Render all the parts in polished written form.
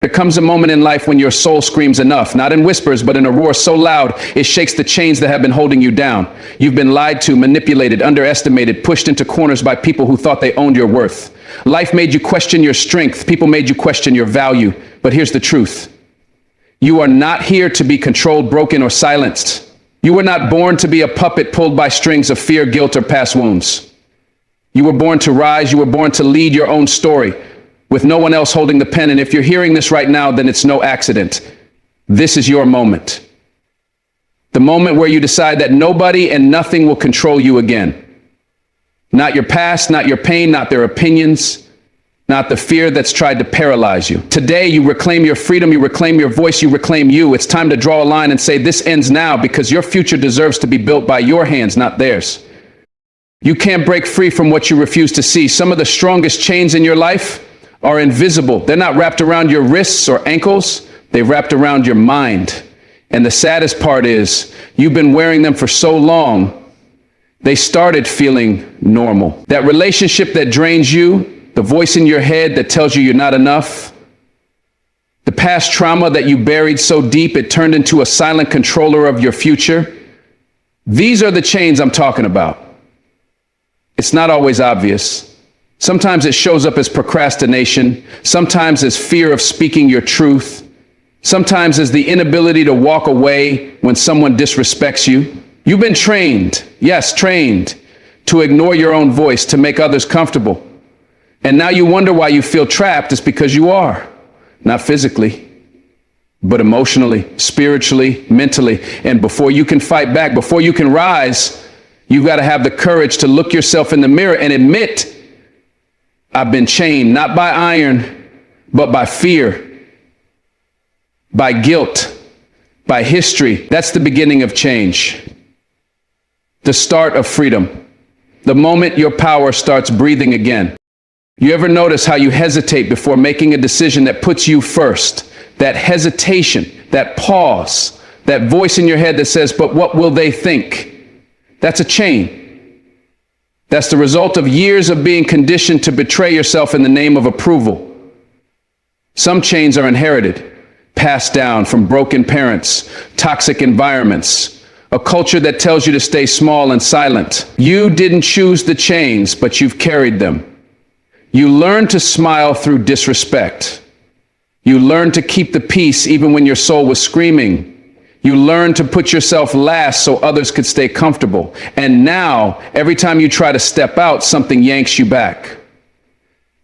There comes a moment in life when your soul screams enough, not in whispers, but in a roar so loud it shakes the chains that have been holding you down. You've been lied to, manipulated, underestimated, pushed into corners by people who thought they owned your worth. Life made you question your strength. People made you question your value. But here's the truth. You are not here to be controlled, broken, or silenced. You were not born to be a puppet pulled by strings of fear, guilt, or past wounds. You were born to rise. You were born to lead your own story, with no one else holding the pen. And if you're hearing this right now, then it's no accident. This is your moment. The moment where you decide that nobody and nothing will control you again. Not your past, not your pain, not their opinions, not the fear that's tried to paralyze you. Today, you reclaim your freedom, you reclaim your voice, you reclaim you. It's time to draw a line and say this ends now, because your future deserves to be built by your hands, not theirs. You can't break free from what you refuse to see. Some of the strongest chains in your life are invisible. They're not wrapped around your wrists or ankles. They're wrapped around your mind. And the saddest part is you've been wearing them for so long, they started feeling normal. That relationship that drains you, the voice in your head that tells you you're not enough, the past trauma that you buried so deep it turned into a silent controller of your future. These are the chains I'm talking about. It's not always obvious. Sometimes it shows up as procrastination, sometimes as fear of speaking your truth, sometimes as the inability to walk away when someone disrespects you. You've been trained, yes, trained, to ignore your own voice, to make others comfortable. And now you wonder why you feel trapped. It's because you are, not physically, but emotionally, spiritually, mentally. And before you can fight back, before you can rise, you've got to have the courage to look yourself in the mirror and admit, I've been chained, not by iron, but by fear, by guilt, by history. That's the beginning of change, the start of freedom, the moment your power starts breathing again. You ever notice how you hesitate before making a decision that puts you first? That hesitation, that pause, that voice in your head that says, but what will they think? That's a chain. That's the result of years of being conditioned to betray yourself in the name of approval. Some chains are inherited, passed down from broken parents, toxic environments, a culture that tells you to stay small and silent. You didn't choose the chains, but you've carried them. You learned to smile through disrespect. You learned to keep the peace even when your soul was screaming. You learned to put yourself last so others could stay comfortable. And now, every time you try to step out, something yanks you back.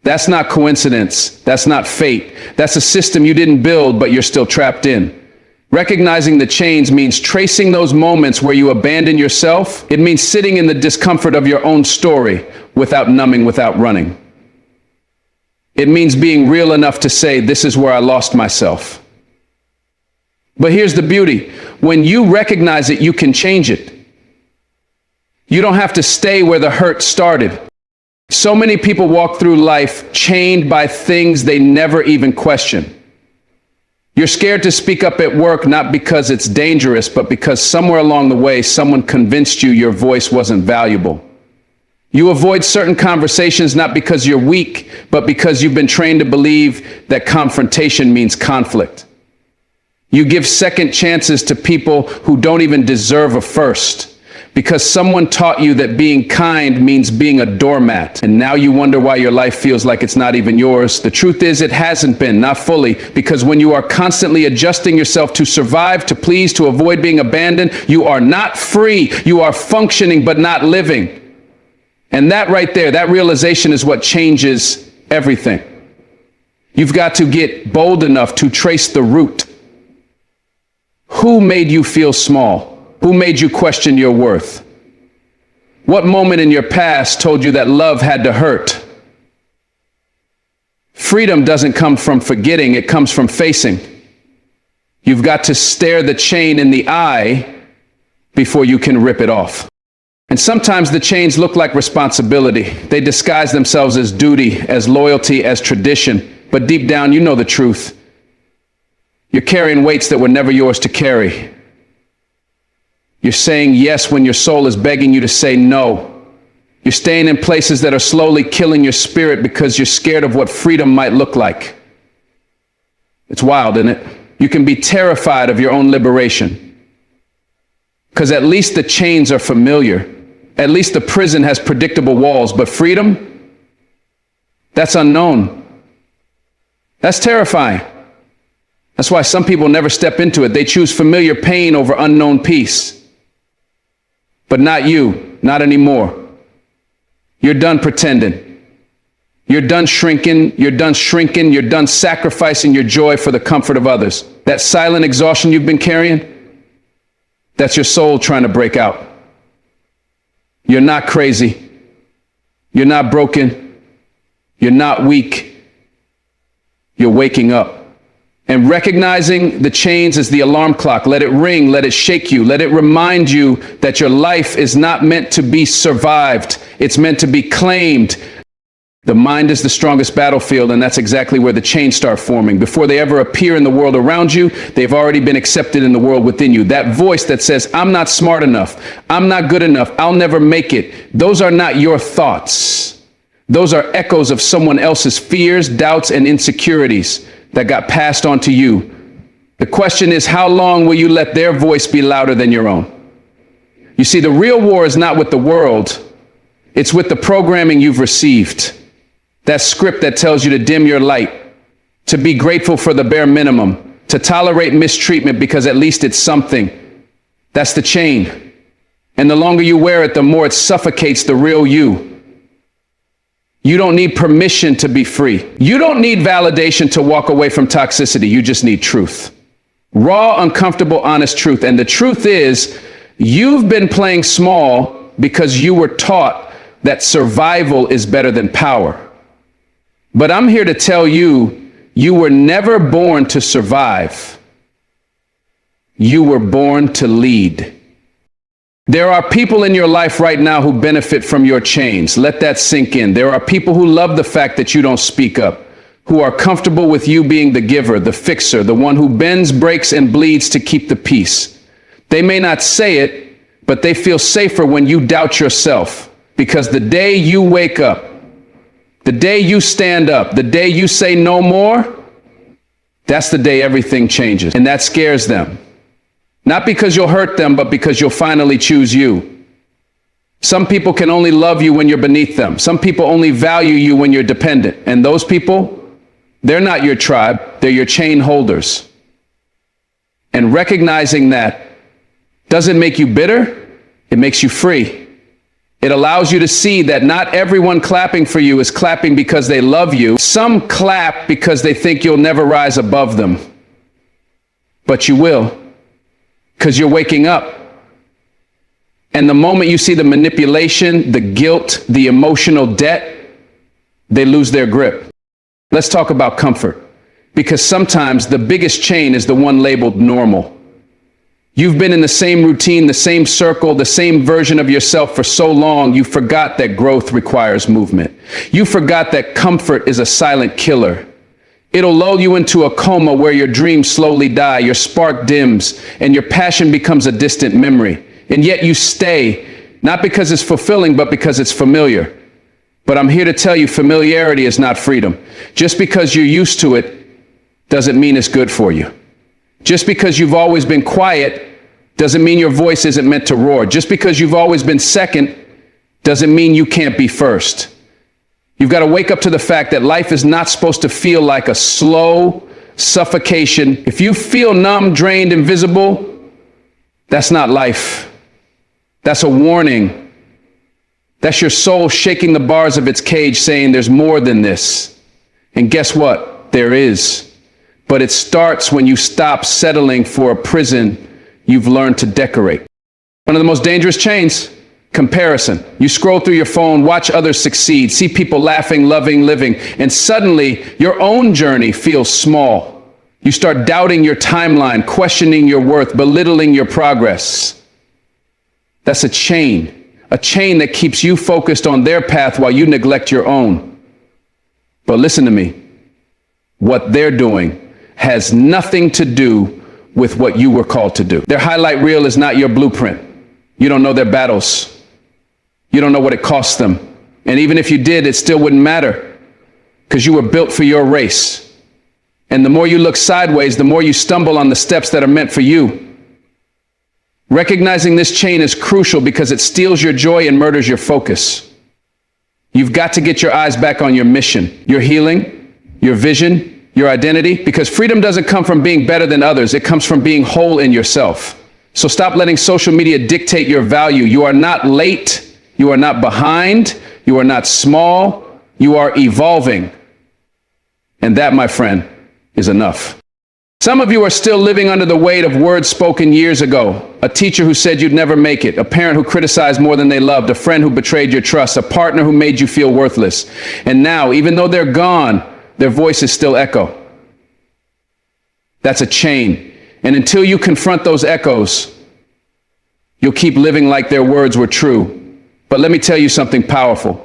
That's not coincidence. That's not fate. That's a system you didn't build, but you're still trapped in. Recognizing the chains means tracing those moments where you abandon yourself. It means sitting in the discomfort of your own story without numbing, without running. It means being real enough to say, this is where I lost myself. But here's the beauty. When you recognize it, you can change it. You don't have to stay where the hurt started. So many people walk through life chained by things they never even question. You're scared to speak up at work, not because it's dangerous, but because somewhere along the way, someone convinced you your voice wasn't valuable. You avoid certain conversations not because you're weak, but because you've been trained to believe that confrontation means conflict. You give second chances to people who don't even deserve a first, because someone taught you that being kind means being a doormat. And now you wonder why your life feels like it's not even yours. The truth is it hasn't been, not fully, because when you are constantly adjusting yourself to survive, to please, to avoid being abandoned, you are not free. You are functioning, but not living. And that right there, that realization is what changes everything. You've got to get bold enough to trace the root. Who made you feel small? Who made you question your worth? What moment in your past told you that love had to hurt? Freedom doesn't come from forgetting, it comes from facing. You've got to stare the chain in the eye before you can rip it off. And sometimes the chains look like responsibility. They disguise themselves as duty, as loyalty, as tradition. But deep down, you know the truth. You're carrying weights that were never yours to carry. You're saying yes when your soul is begging you to say no. You're staying in places that are slowly killing your spirit because you're scared of what freedom might look like. It's wild, isn't it? You can be terrified of your own liberation, because at least the chains are familiar. At least the prison has predictable walls, but freedom, that's unknown. That's terrifying. That's why some people never step into it. They choose familiar pain over unknown peace. But not you, not anymore. You're done pretending. You're done shrinking. You're done shrinking. You're done sacrificing your joy for the comfort of others. That silent exhaustion you've been carrying, that's your soul trying to break out. You're not crazy. You're not broken. You're not weak. You're waking up. And recognizing the chains as the alarm clock. Let it ring, let it shake you, let it remind you that your life is not meant to be survived. It's meant to be claimed. The mind is the strongest battlefield, and that's exactly where the chains start forming. Before they ever appear in the world around you, they've already been accepted in the world within you. That voice that says, I'm not smart enough, I'm not good enough, I'll never make it. Those are not your thoughts. Those are echoes of someone else's fears, doubts, and insecurities that got passed on to you. The question is, how long will you let their voice be louder than your own? You see, the real war is not with the world. It's with the programming you've received. That script that tells you to dim your light, to be grateful for the bare minimum, to tolerate mistreatment because at least it's something. That's the chain. And the longer you wear it, the more it suffocates the real you. You don't need permission to be free. You don't need validation to walk away from toxicity. You just need truth. Raw, uncomfortable, honest truth. And the truth is, you've been playing small because you were taught that survival is better than power. But I'm here to tell you, you were never born to survive. You were born to lead. There are people in your life right now who benefit from your chains. Let that sink in. There are people who love the fact that you don't speak up, who are comfortable with you being the giver, the fixer, the one who bends, breaks, and bleeds to keep the peace. They may not say it, but they feel safer when you doubt yourself, because the day you wake up, the day you stand up, the day you say no more, that's the day everything changes. And that scares them. Not because you'll hurt them, but because you'll finally choose you. Some people can only love you when you're beneath them. Some people only value you when you're dependent. And those people, they're not your tribe, they're your chain holders. And recognizing that doesn't make you bitter, it makes you free. It allows you to see that not everyone clapping for you is clapping because they love you. Some clap because they think you'll never rise above them. But you will. Because you're waking up. And the moment you see the manipulation, the guilt, the emotional debt, they lose their grip. Let's talk about comfort. Because sometimes the biggest chain is the one labeled normal. You've been in the same routine, the same circle, the same version of yourself for so long, you forgot that growth requires movement. You forgot that comfort is a silent killer. It'll lull you into a coma where your dreams slowly die, your spark dims, and your passion becomes a distant memory. And yet you stay, not because it's fulfilling, but because it's familiar. But I'm here to tell you, familiarity is not freedom. Just because you're used to it doesn't mean it's good for you. Just because you've always been quiet doesn't mean your voice isn't meant to roar. Just because you've always been second doesn't mean you can't be first. You've got to wake up to the fact that life is not supposed to feel like a slow suffocation. If you feel numb, drained, invisible, that's not life. That's a warning. That's your soul shaking the bars of its cage saying there's more than this. And guess what? There is. But it starts when you stop settling for a prison you've learned to decorate. One of the most dangerous chains. Comparison. You scroll through your phone, watch others succeed, see people laughing, loving, living, and suddenly your own journey feels small. You start doubting your timeline, questioning your worth, belittling your progress. That's a chain that keeps you focused on their path while you neglect your own. But listen to me. What they're doing has nothing to do with what you were called to do. Their highlight reel is not your blueprint. You don't know their battles. You don't know what it cost them. And even if you did, it still wouldn't matter because you were built for your race. And the more you look sideways, the more you stumble on the steps that are meant for you. Recognizing this chain is crucial because it steals your joy and murders your focus. You've got to get your eyes back on your mission, your healing, your vision, your identity, because freedom doesn't come from being better than others. It comes from being whole in yourself. So stop letting social media dictate your value. You are not late. You are not behind. You are not small. You are evolving. And that, my friend, is enough. Some of you are still living under the weight of words spoken years ago. A teacher who said you'd never make it, a parent who criticized more than they loved, a friend who betrayed your trust, a partner who made you feel worthless. And now, even though they're gone, their voices still echo. That's a chain. And until you confront those echoes, you'll keep living like their words were true. But let me tell you something powerful.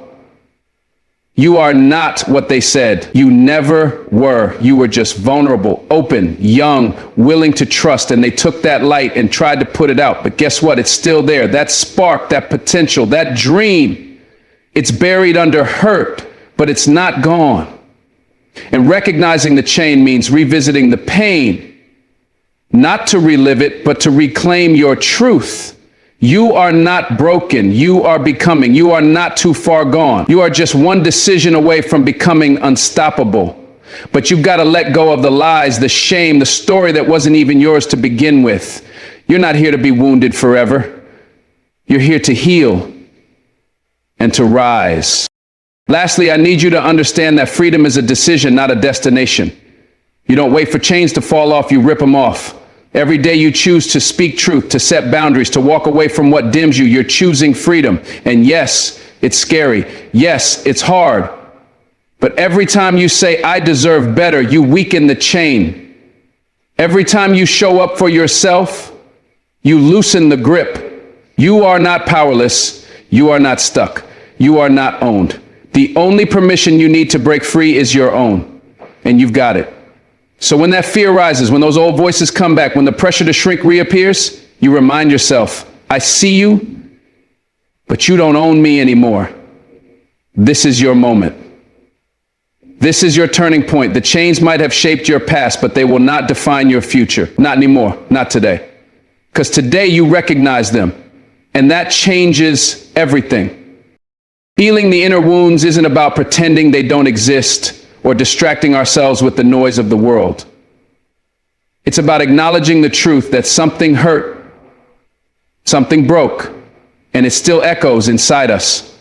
You are not what they said. You never were. You were just vulnerable, open, young, willing to trust, and they took that light and tried to put it out. But guess what? It's still there. That spark, that potential, that dream, it's buried under hurt, but it's not gone. And recognizing the chain means revisiting the pain, not to relive it, but to reclaim your truth. You are not broken. You are becoming. You are not too far gone. You are just one decision away from becoming unstoppable. But you've got to let go of the lies, the shame, the story that wasn't even yours to begin with. You're not here to be wounded forever. You're here to heal and to rise. Lastly, I need you to understand that freedom is a decision, not a destination. You don't wait for chains to fall off, you rip them off. Every day you choose to speak truth, to set boundaries, to walk away from what dims you, you're choosing freedom. And yes, it's scary. Yes, it's hard. But every time you say, I deserve better, you weaken the chain. Every time you show up for yourself, you loosen the grip. You are not powerless. You are not stuck. You are not owned. The only permission you need to break free is your own. And you've got it. So when that fear rises, when those old voices come back, when the pressure to shrink reappears, you remind yourself, I see you, but you don't own me anymore. This is your moment. This is your turning point. The chains might have shaped your past, but they will not define your future. Not anymore. Not today. Because today you recognize them, and that changes everything. Healing the inner wounds isn't about pretending they don't exist or distracting ourselves with the noise of the world. It's about acknowledging the truth that something hurt, something broke, and it still echoes inside us.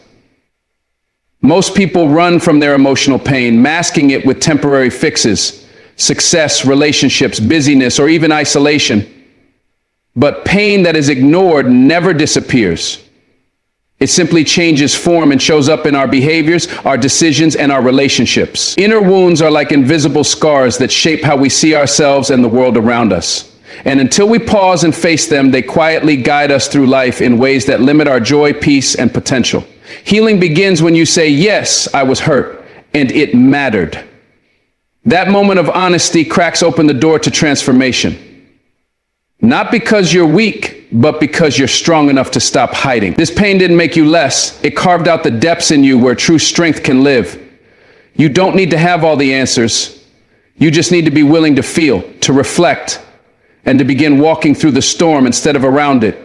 Most people run from their emotional pain, masking it with temporary fixes, success, relationships, busyness, or even isolation. But pain that is ignored never disappears. It simply changes form and shows up in our behaviors, our decisions, and our relationships. Inner wounds are like invisible scars that shape how we see ourselves and the world around us. And until we pause and face them, they quietly guide us through life in ways that limit our joy, peace, and potential. Healing begins when you say, yes, I was hurt, and it mattered. That moment of honesty cracks open the door to transformation. Not because you're weak, but because you're strong enough to stop hiding. This pain didn't make you less. It carved out the depths in you where true strength can live. You don't need to have all the answers. You just need to be willing to feel, to reflect, and to begin walking through the storm instead of around it.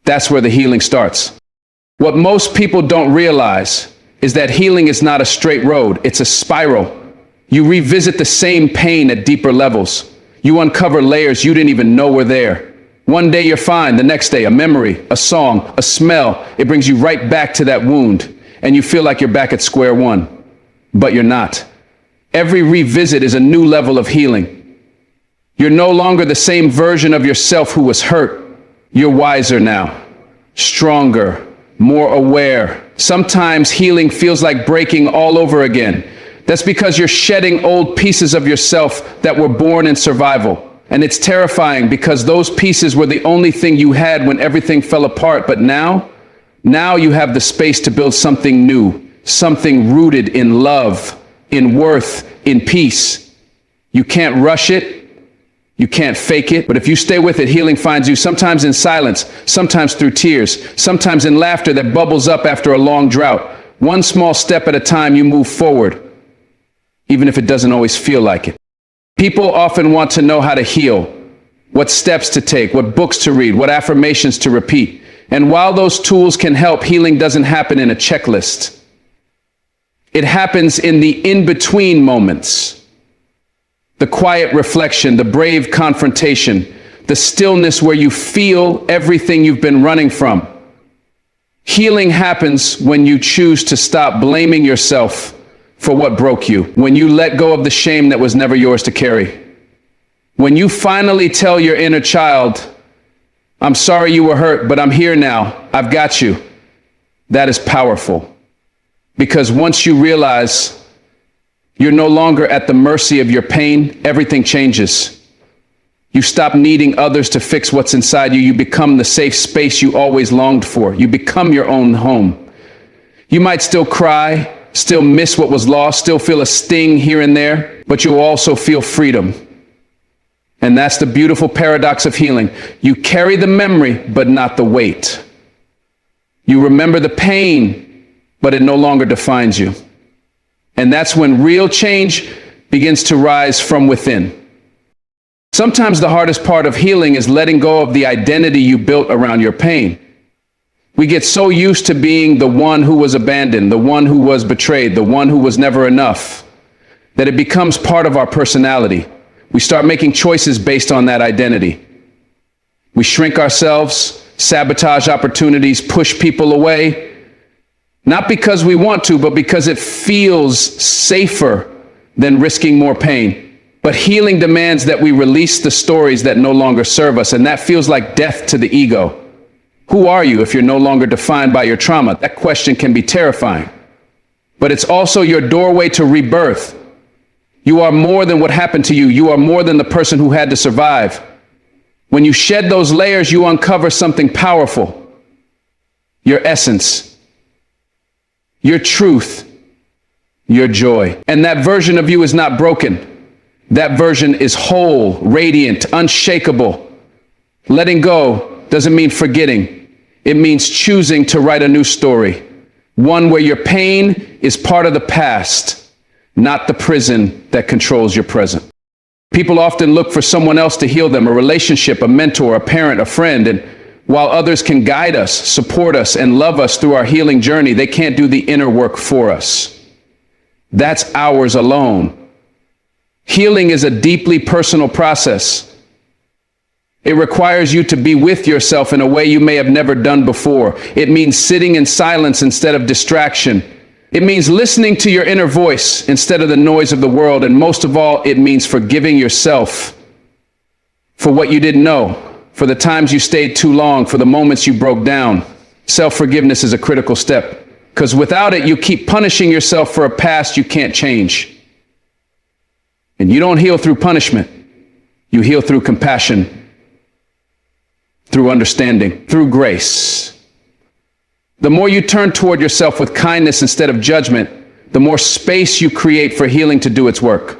That's where the healing starts. What most people don't realize is that healing is not a straight road. It's a spiral. You revisit the same pain at deeper levels. You uncover layers you didn't even know were there. One day you're fine, the next day a memory, a song, a smell, it brings you right back to that wound, and you feel like you're back at square one. But you're not. Every revisit is a new level of healing. You're no longer the same version of yourself who was hurt. You're wiser now, stronger, more aware. Sometimes healing feels like breaking all over again. That's because you're shedding old pieces of yourself that were born in survival. And it's terrifying because those pieces were the only thing you had when everything fell apart. But now you have the space to build something new, something rooted in love, in worth, in peace. You can't rush it. You can't fake it. But if you stay with it, healing finds you sometimes in silence, sometimes through tears, sometimes in laughter that bubbles up after a long drought. One small step at a time, you move forward, even if it doesn't always feel like it. People often want to know how to heal, what steps to take, what books to read, what affirmations to repeat. And while those tools can help, healing doesn't happen in a checklist. It happens in the in-between moments. The quiet reflection, the brave confrontation, the stillness where you feel everything you've been running from. Healing happens when you choose to stop blaming yourself for what broke you, when you let go of the shame that was never yours to carry. When you finally tell your inner child, I'm sorry you were hurt, but I'm here now. I've got you. That is powerful. Because once you realize you're no longer at the mercy of your pain, everything changes. You stop needing others to fix what's inside you. You become the safe space you always longed for. You become your own home. You might still cry, still miss what was lost, still feel a sting here and there, but you'll also feel freedom. And that's the beautiful paradox of healing. You carry the memory, but not the weight. You remember the pain, but it no longer defines you. And that's when real change begins to rise from within. Sometimes the hardest part of healing is letting go of the identity you built around your pain. We get so used to being the one who was abandoned, the one who was betrayed, the one who was never enough, that it becomes part of our personality. We start making choices based on that identity. We shrink ourselves, sabotage opportunities, push people away, not because we want to, but because it feels safer than risking more pain. But healing demands that we release the stories that no longer serve us, and that feels like death to the ego. Who are you if you're no longer defined by your trauma? That question can be terrifying. But it's also your doorway to rebirth. You are more than what happened to you. You are more than the person who had to survive. When you shed those layers, you uncover something powerful. Your essence, your truth, your joy. And that version of you is not broken. That version is whole, radiant, unshakable. Letting go doesn't mean forgetting. It means choosing to write a new story. One where your pain is part of the past, not the prison that controls your present. People often look for someone else to heal them, a relationship, a mentor, a parent, a friend. And while others can guide us, support us, and love us through our healing journey, they can't do the inner work for us. That's ours alone. Healing is a deeply personal process. It requires you to be with yourself in a way you may have never done before. It means sitting in silence instead of distraction. It means listening to your inner voice instead of the noise of the world. And most of all, it means forgiving yourself for what you didn't know, for the times you stayed too long, for the moments you broke down. Self-forgiveness is a critical step, because without it, you keep punishing yourself for a past you can't change. And you don't heal through punishment. You heal through compassion, through understanding, through grace. The more you turn toward yourself with kindness instead of judgment, the more space you create for healing to do its work.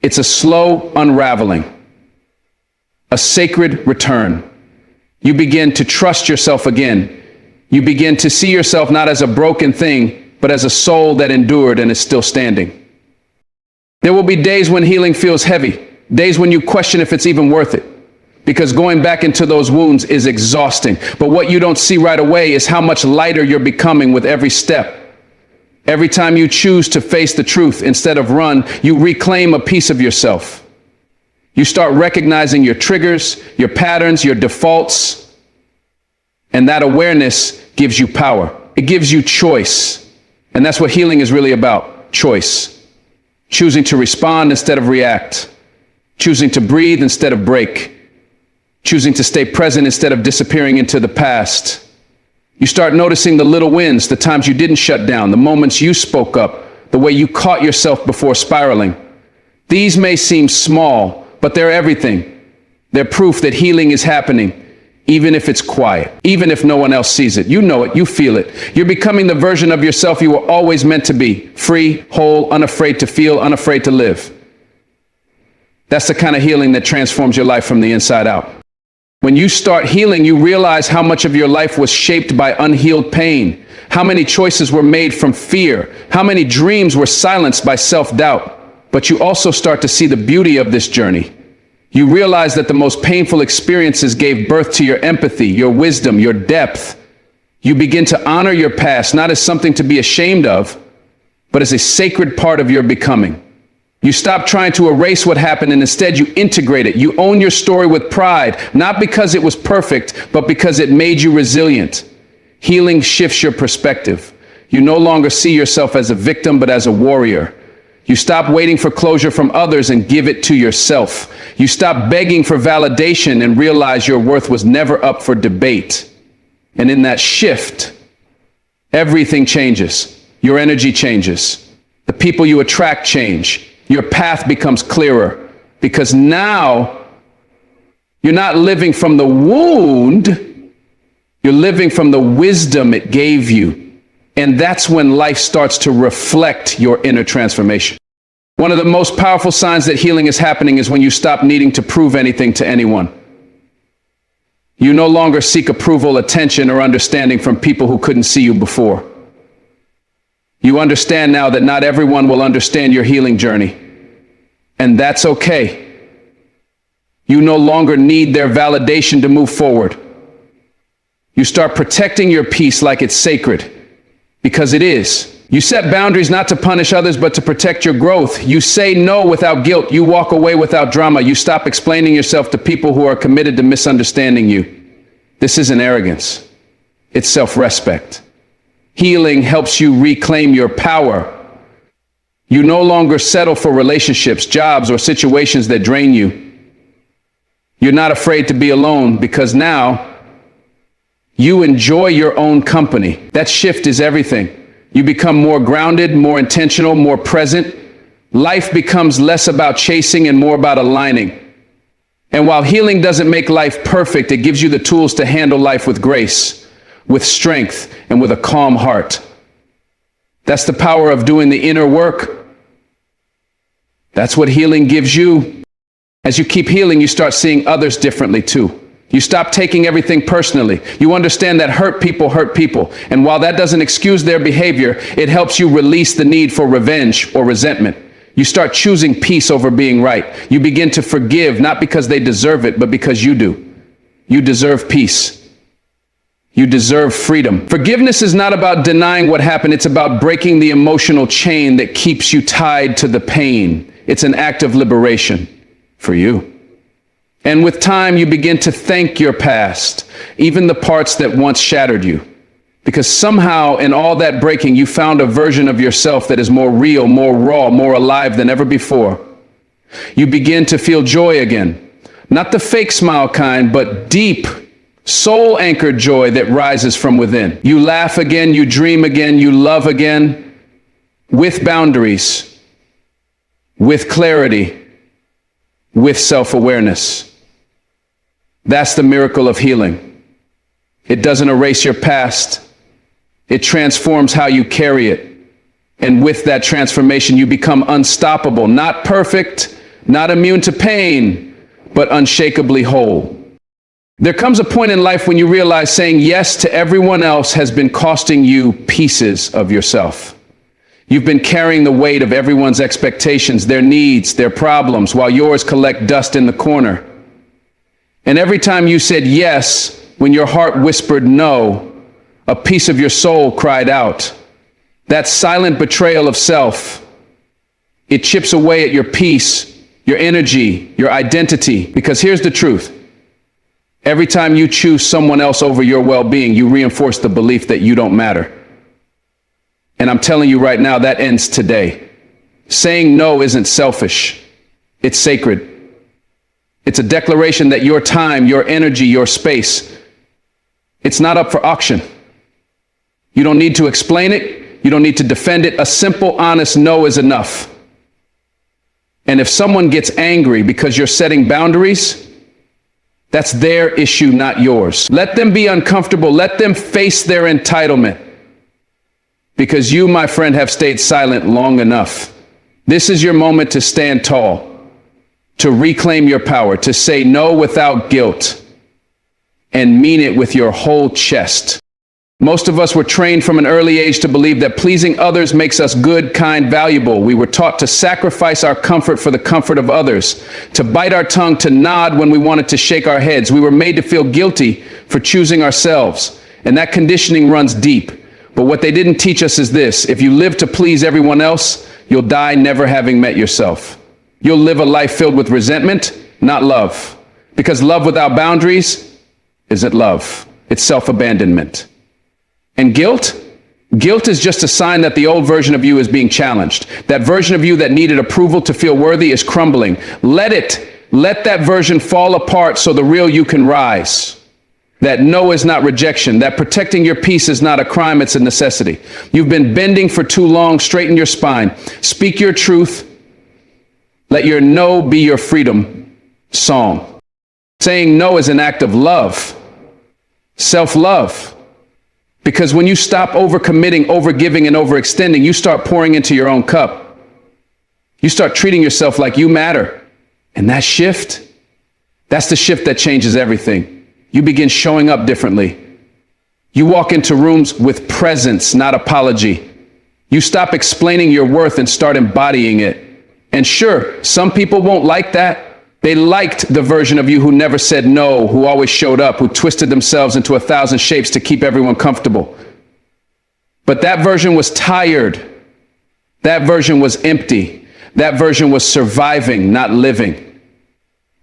It's a slow unraveling, a sacred return. You begin to trust yourself again. You begin to see yourself not as a broken thing, but as a soul that endured and is still standing. There will be days when healing feels heavy, days when you question if it's even worth it. Because going back into those wounds is exhausting. But what you don't see right away is how much lighter you're becoming with every step. Every time you choose to face the truth instead of run, you reclaim a piece of yourself. You start recognizing your triggers, your patterns, your defaults. And that awareness gives you power. It gives you choice. And that's what healing is really about, choice. Choosing to respond instead of react. Choosing to breathe instead of break. Choosing to stay present instead of disappearing into the past. You start noticing the little wins, the times you didn't shut down, the moments you spoke up, the way you caught yourself before spiraling. These may seem small, but they're everything. They're proof that healing is happening, even if it's quiet, even if no one else sees it. You know it, you feel it. You're becoming the version of yourself you were always meant to be, free, whole, unafraid to feel, unafraid to live. That's the kind of healing that transforms your life from the inside out. When you start healing, you realize how much of your life was shaped by unhealed pain, how many choices were made from fear, how many dreams were silenced by self-doubt. but you also start to see the beauty of this journey. You realize that the most painful experiences gave birth to your empathy, your wisdom, your depth. You begin to honor your past, not as something to be ashamed of, but as a sacred part of your becoming. You stop trying to erase what happened and instead you integrate it. You own your story with pride, not because it was perfect, but because it made you resilient. Healing shifts your perspective. You no longer see yourself as a victim, but as a warrior. You stop waiting for closure from others and give it to yourself. You stop begging for validation and realize your worth was never up for debate. And in that shift, everything changes. Your energy changes. The people you attract change. Your path becomes clearer because now you're not living from the wound, you're living from the wisdom it gave you. And that's when life starts to reflect your inner transformation. One of the most powerful signs that healing is happening is when you stop needing to prove anything to anyone. You no longer seek approval, attention, or understanding from people who couldn't see you before. You understand now that not everyone will understand your healing journey, and that's okay. You no longer need their validation to move forward. You start protecting your peace like it's sacred, because it is. You set boundaries not to punish others, but to protect your growth. You say no without guilt. You walk away without drama. You stop explaining yourself to people who are committed to misunderstanding you. This isn't arrogance. It's self-respect. Healing helps you reclaim your power. You no longer settle for relationships, jobs, or situations that drain you. You're not afraid to be alone because now you enjoy your own company. That shift is everything. You become more grounded, more intentional, more present. Life becomes less about chasing and more about aligning. And while healing doesn't make life perfect, it gives you the tools to handle life with grace, with strength, and with a calm heart. That's the power of doing the inner work. That's what healing gives you. As you keep healing, you start seeing others differently too. You stop taking everything personally. You understand that hurt people. And while that doesn't excuse their behavior, it helps you release the need for revenge or resentment. You start choosing peace over being right. You begin to forgive, not because they deserve it, but because you do. You deserve peace. You deserve freedom. Forgiveness is not about denying what happened. It's about breaking the emotional chain that keeps you tied to the pain. It's an act of liberation for you. And with time, you begin to thank your past, even the parts that once shattered you. Because somehow in all that breaking, you found a version of yourself that is more real, more raw, more alive than ever before. You begin to feel joy again. Not the fake smile kind, but deep, soul-anchored joy that rises from within. You laugh again, you dream again, you love again, with boundaries, with clarity, with self-awareness. That's the miracle of healing. It doesn't erase your past. It transforms how you carry it. And with that transformation, you become unstoppable, not perfect, not immune to pain, but unshakably whole. There comes a point in life when you realize saying yes to everyone else has been costing you pieces of yourself. You've been carrying the weight of everyone's expectations, their needs, their problems, while yours collect dust in the corner. And every time you said yes, when your heart whispered no, a piece of your soul cried out. That silent betrayal of self, it chips away at your peace, your energy, your identity. Because here's the truth. Every time you choose someone else over your well-being, you reinforce the belief that you don't matter. And I'm telling you right now, that ends today. Saying no isn't selfish. It's sacred. It's a declaration that your time, your energy, your space, it's not up for auction. You don't need to explain it. You don't need to defend it. A simple, honest no is enough. And if someone gets angry because you're setting boundaries, that's their issue, not yours. Let them be uncomfortable. Let them face their entitlement. Because you, my friend, have stayed silent long enough. This is your moment to stand tall, to reclaim your power, to say no without guilt, and mean it with your whole chest. Most of us were trained from an early age to believe that pleasing others makes us good, kind, valuable. We were taught to sacrifice our comfort for the comfort of others, to bite our tongue, to nod when we wanted to shake our heads. We were made to feel guilty for choosing ourselves, and that conditioning runs deep. But what they didn't teach us is this: if you live to please everyone else, you'll die never having met yourself. You'll live a life filled with resentment, not love. Because love without boundaries isn't love. It's self-abandonment. And guilt? Guilt is just a sign that the old version of you is being challenged. That version of you that needed approval to feel worthy is crumbling. Let that version fall apart so the real you can rise. That no is not rejection. That protecting your peace is not a crime, it's a necessity. You've been bending for too long. Straighten your spine. Speak your truth. Let your no be your freedom song. Saying no is an act of love. Self-love. Because when you stop overcommitting, overgiving, and overextending, you start pouring into your own cup. You start treating yourself like you matter. And that shift, that's the shift that changes everything. You begin showing up differently. You walk into rooms with presence, not apology. You stop explaining your worth and start embodying it. And sure, some people won't like that. They liked the version of you who never said no, who always showed up, who twisted themselves into 1,000 shapes to keep everyone comfortable. But that version was tired. That version was empty. That version was surviving, not living.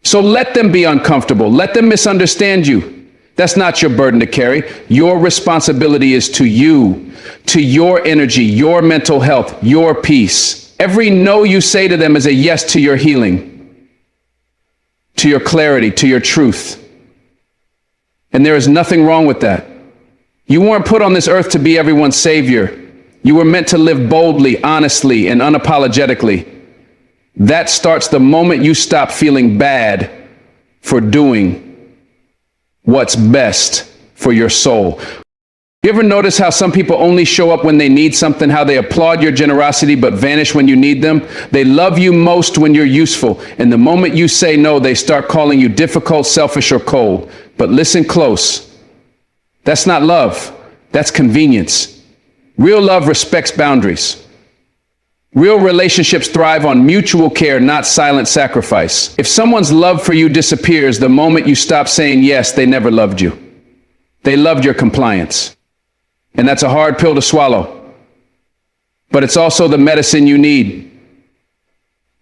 So let them be uncomfortable. Let them misunderstand you. That's not your burden to carry. Your responsibility is to you, to your energy, your mental health, your peace. Every no you say to them is a yes to your healing, to your clarity, to your truth. And there is nothing wrong with that. You weren't put on this earth to be everyone's savior. You were meant to live boldly, honestly, and unapologetically. That starts the moment you stop feeling bad for doing what's best for your soul. You ever notice how some people only show up when they need something, how they applaud your generosity but vanish when you need them? They love you most when you're useful, and the moment you say no, they start calling you difficult, selfish, or cold. But listen close. That's not love. That's convenience. Real love respects boundaries. Real relationships thrive on mutual care, not silent sacrifice. If someone's love for you disappears the moment you stop saying yes, they never loved you. They loved your compliance. And that's a hard pill to swallow. But it's also the medicine you need.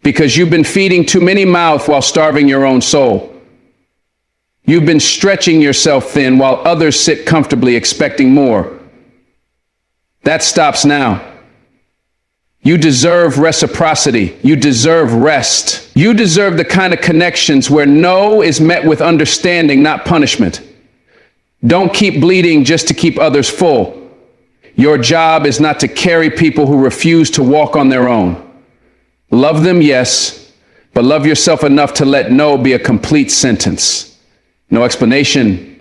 Because you've been feeding too many mouths while starving your own soul. You've been stretching yourself thin while others sit comfortably expecting more. That stops now. You deserve reciprocity. You deserve rest. You deserve the kind of connections where no is met with understanding, not punishment. Don't keep bleeding just to keep others full. Your job is not to carry people who refuse to walk on their own. Love them, yes, but love yourself enough to let no be a complete sentence. No explanation,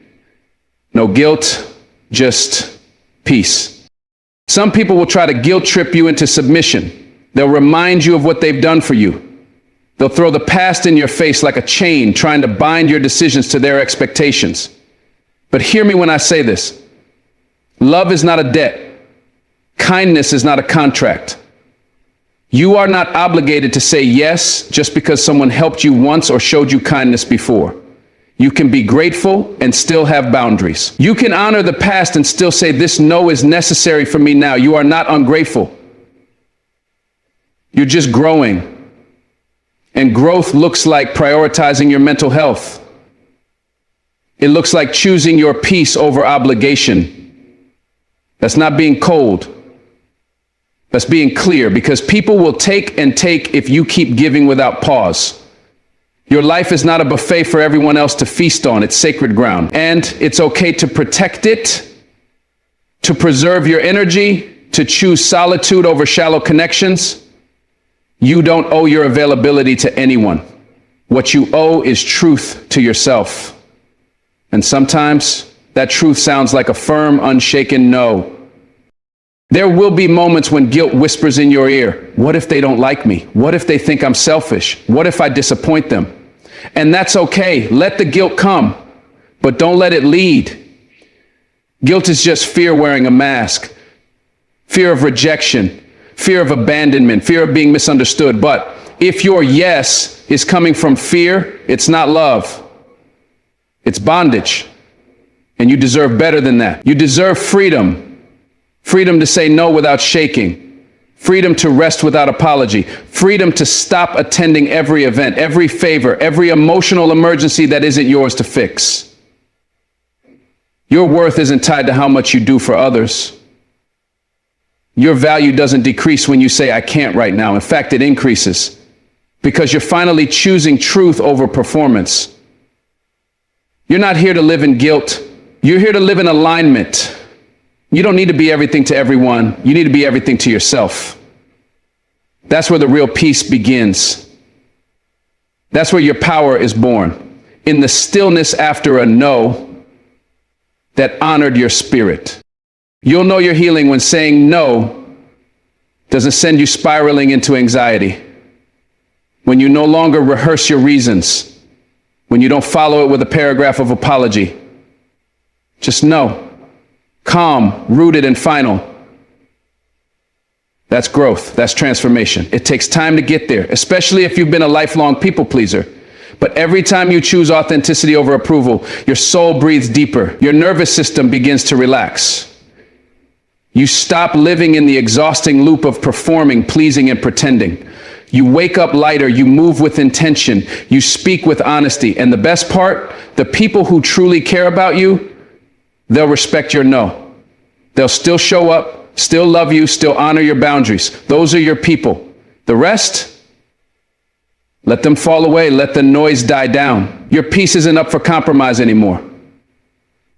no guilt, just peace. Some people will try to guilt trip you into submission. They'll remind you of what they've done for you. They'll throw the past in your face like a chain, trying to bind your decisions to their expectations. But hear me when I say this. Love is not a debt. Kindness is not a contract. You are not obligated to say yes just because someone helped you once or showed you kindness before. You can be grateful and still have boundaries. You can honor the past and still say, this no is necessary for me now. You are not ungrateful. You're just growing. And growth looks like prioritizing your mental health. It looks like choosing your peace over obligation. That's not being cold. That's being clear, because people will take and take if you keep giving without pause. Your life is not a buffet for everyone else to feast on. It's sacred ground. And it's okay to protect it, to preserve your energy, to choose solitude over shallow connections. You don't owe your availability to anyone. What you owe is truth to yourself. And sometimes that truth sounds like a firm, unshaken no. There will be moments when guilt whispers in your ear. What if they don't like me? What if they think I'm selfish? What if I disappoint them? And that's okay. Let the guilt come, but don't let it lead. Guilt is just fear wearing a mask, fear of rejection, fear of abandonment, fear of being misunderstood. But if your yes is coming from fear, it's not love. It's bondage. And you deserve better than that. You deserve freedom. Freedom to say no without shaking. Freedom to rest without apology. Freedom to stop attending every event, every favor, every emotional emergency that isn't yours to fix. Your worth isn't tied to how much you do for others. Your value doesn't decrease when you say, I can't right now. In fact, it increases because you're finally choosing truth over performance. You're not here to live in guilt. You're here to live in alignment. You don't need to be everything to everyone. You need to be everything to yourself. That's where the real peace begins. That's where your power is born. In the stillness after a no that honored your spirit. You'll know you're healing when saying no doesn't send you spiraling into anxiety. When you no longer rehearse your reasons. When you don't follow it with a paragraph of apology. Just no. Calm, rooted, and final. That's growth. That's transformation. It takes time to get there, especially if you've been a lifelong people pleaser. But every time you choose authenticity over approval, your soul breathes deeper. Your nervous system begins to relax. You stop living in the exhausting loop of performing, pleasing, and pretending. You wake up lighter. You move with intention. You speak with honesty. And the best part, the people who truly care about you, they'll respect your no. They'll still show up, still love you, still honor your boundaries. Those are your people. The rest, let them fall away. Let the noise die down. Your peace isn't up for compromise anymore.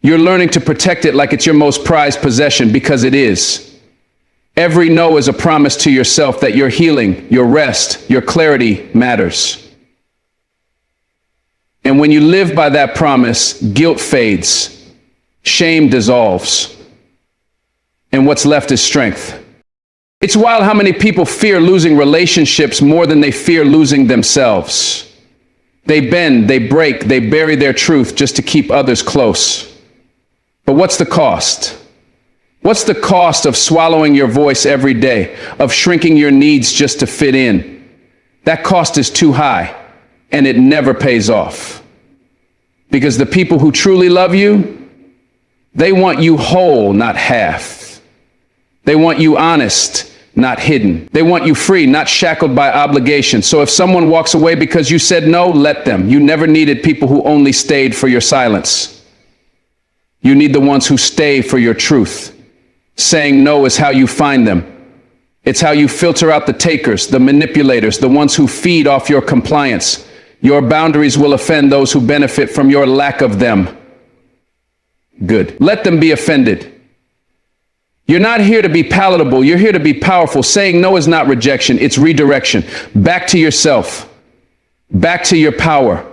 You're learning to protect it like it's your most prized possession, because it is. Every no is a promise to yourself that your healing, your rest, your clarity matters. And when you live by that promise, guilt fades, shame dissolves, and what's left is strength. It's wild how many people fear losing relationships more than they fear losing themselves. They bend, they break, they bury their truth just to keep others close. But what's the cost? What's the cost of swallowing your voice every day, of shrinking your needs just to fit in? That cost is too high, and it never pays off. Because the people who truly love you, they want you whole, not half. They want you honest, not hidden. They want you free, not shackled by obligation. So if someone walks away because you said no, let them. You never needed people who only stayed for your silence. You need the ones who stay for your truth. Saying no is how you find them. It's how you filter out the takers, the manipulators, the ones who feed off your compliance. Your boundaries will offend those who benefit from your lack of them. Good. Let them be offended. You're not here to be palatable. You're here to be powerful. Saying no is not rejection. It's redirection. Back to yourself. Back to your power.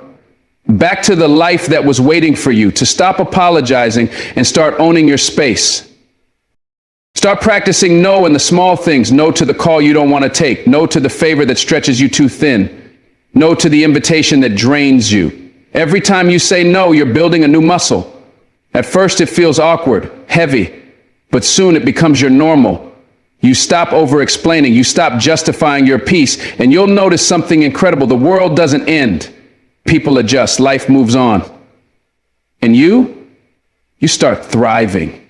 Back to the life that was waiting for you. To stop apologizing and start owning your space. Start practicing no in the small things. No to the call you don't want to take. No to the favor that stretches you too thin. No to the invitation that drains you. Every time you say no, you're building a new muscle. At first it feels awkward, heavy. But soon it becomes your normal. You stop over-explaining. You stop justifying your peace. And you'll notice something incredible. The world doesn't end. People adjust. Life moves on. And you start thriving.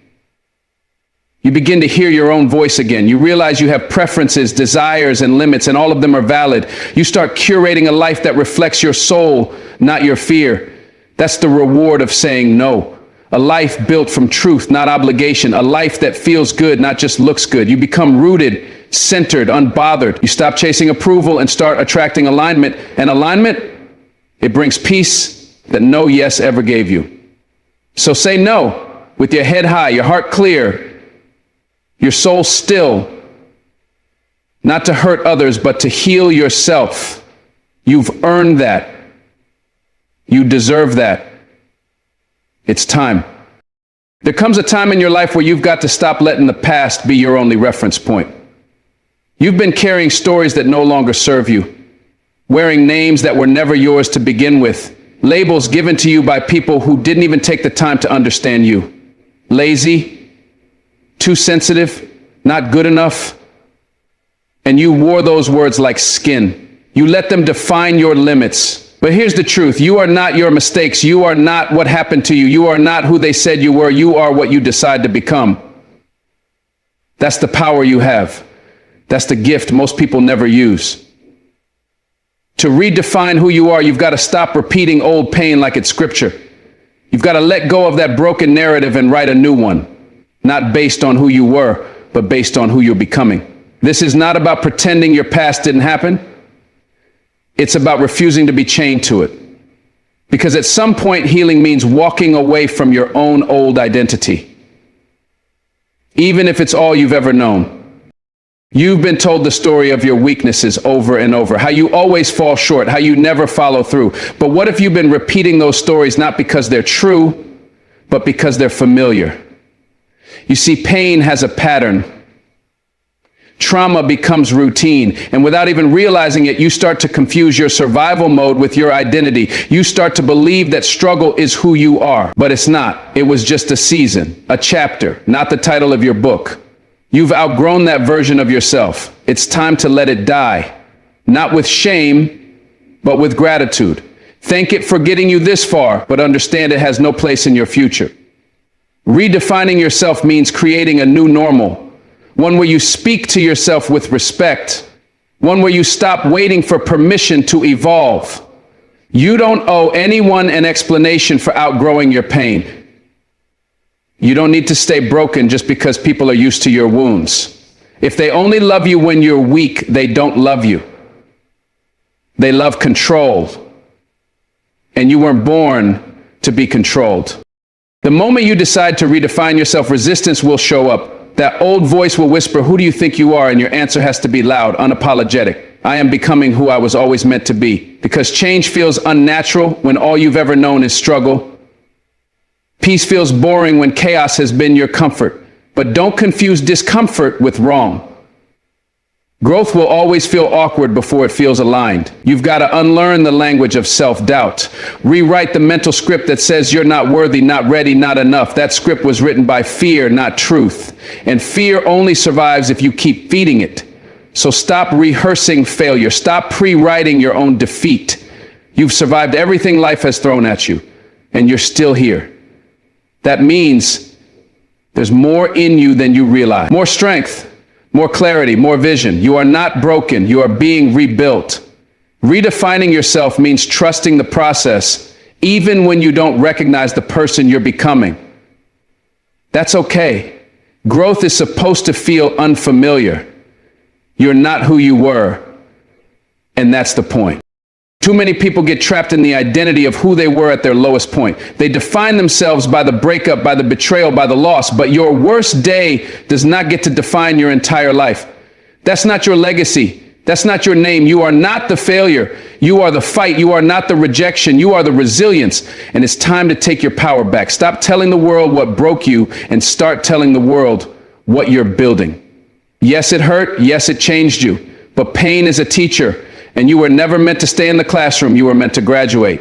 You begin to hear your own voice again. You realize you have preferences, desires, and limits, and all of them are valid. You start curating a life that reflects your soul, not your fear. That's the reward of saying no. A life built from truth, not obligation. A life that feels good, not just looks good. You become rooted, centered, unbothered. You stop chasing approval and start attracting alignment. And alignment, it brings peace that no yes ever gave you. So say no with your head high, your heart clear, your soul still. Not to hurt others, but to heal yourself. You've earned that. You deserve that. It's time. There comes a time in your life where you've got to stop letting the past be your only reference point. You've been carrying stories that no longer serve you, wearing names that were never yours to begin with, labels given to you by people who didn't even take the time to understand you. lazy, too sensitive, not good enough. And you wore those words like skin. You let them define your limits. But here's the truth. You are not your mistakes. You are not what happened to you. You are not who they said you were. You are what you decide to become. That's the power you have. That's the gift most people never use. To redefine who you are, you've got to stop repeating old pain like it's scripture. You've got to let go of that broken narrative and write a new one, not based on who you were, but based on who you're becoming. This is not about pretending your past didn't happen. It's about refusing to be chained to it. Because at some point, healing means walking away from your own old identity, even if it's all you've ever known. You've been told the story of your weaknesses over and over, how you always fall short, how you never follow through. But what if you've been repeating those stories not because they're true, but because they're familiar? You see, pain has a pattern. Trauma becomes routine, and without even realizing it, you start to confuse your survival mode with your identity. You start to believe that struggle is who you are, but it's not. It was just a season, a chapter, not the title of your book. You've outgrown that version of yourself. It's time to let it die, not with shame, but with gratitude. Thank it for getting you this far, but understand it has no place in your future. Redefining yourself means creating a new normal. One where you speak to yourself with respect. One where you stop waiting for permission to evolve. You don't owe anyone an explanation for outgrowing your pain. You don't need to stay broken just because people are used to your wounds. If they only love you when you're weak, they don't love you. They love control. And you weren't born to be controlled. The moment you decide to redefine yourself, resistance will show up. That old voice will whisper, "Who do you think you are?" And your answer has to be loud, unapologetic. I am becoming who I was always meant to be. Because change feels unnatural when all you've ever known is struggle. Peace feels boring when chaos has been your comfort. But don't confuse discomfort with wrong. Growth will always feel awkward before it feels aligned. You've got to unlearn the language of self-doubt. Rewrite the mental script that says you're not worthy, not ready, not enough. That script was written by fear, not truth. And fear only survives if you keep feeding it. So stop rehearsing failure. Stop pre-writing your own defeat. You've survived everything life has thrown at you, and you're still here. That means there's more in you than you realize. More strength. More clarity, more vision. You are not broken. You are being rebuilt. Redefining yourself means trusting the process, even when you don't recognize the person you're becoming. That's okay. Growth is supposed to feel unfamiliar. You're not who you were, and that's the point. Too many people get trapped in the identity of who they were at their lowest point. They define themselves by the breakup, by the betrayal, by the loss, but your worst day does not get to define your entire life. That's not your legacy. That's not your name. You are not the failure. You are the fight. You are not the rejection. You are the resilience. And it's time to take your power back. Stop telling the world what broke you and start telling the world what you're building. Yes, it hurt. Yes, it changed you. But pain is a teacher. And you were never meant to stay in the classroom. You were meant to graduate.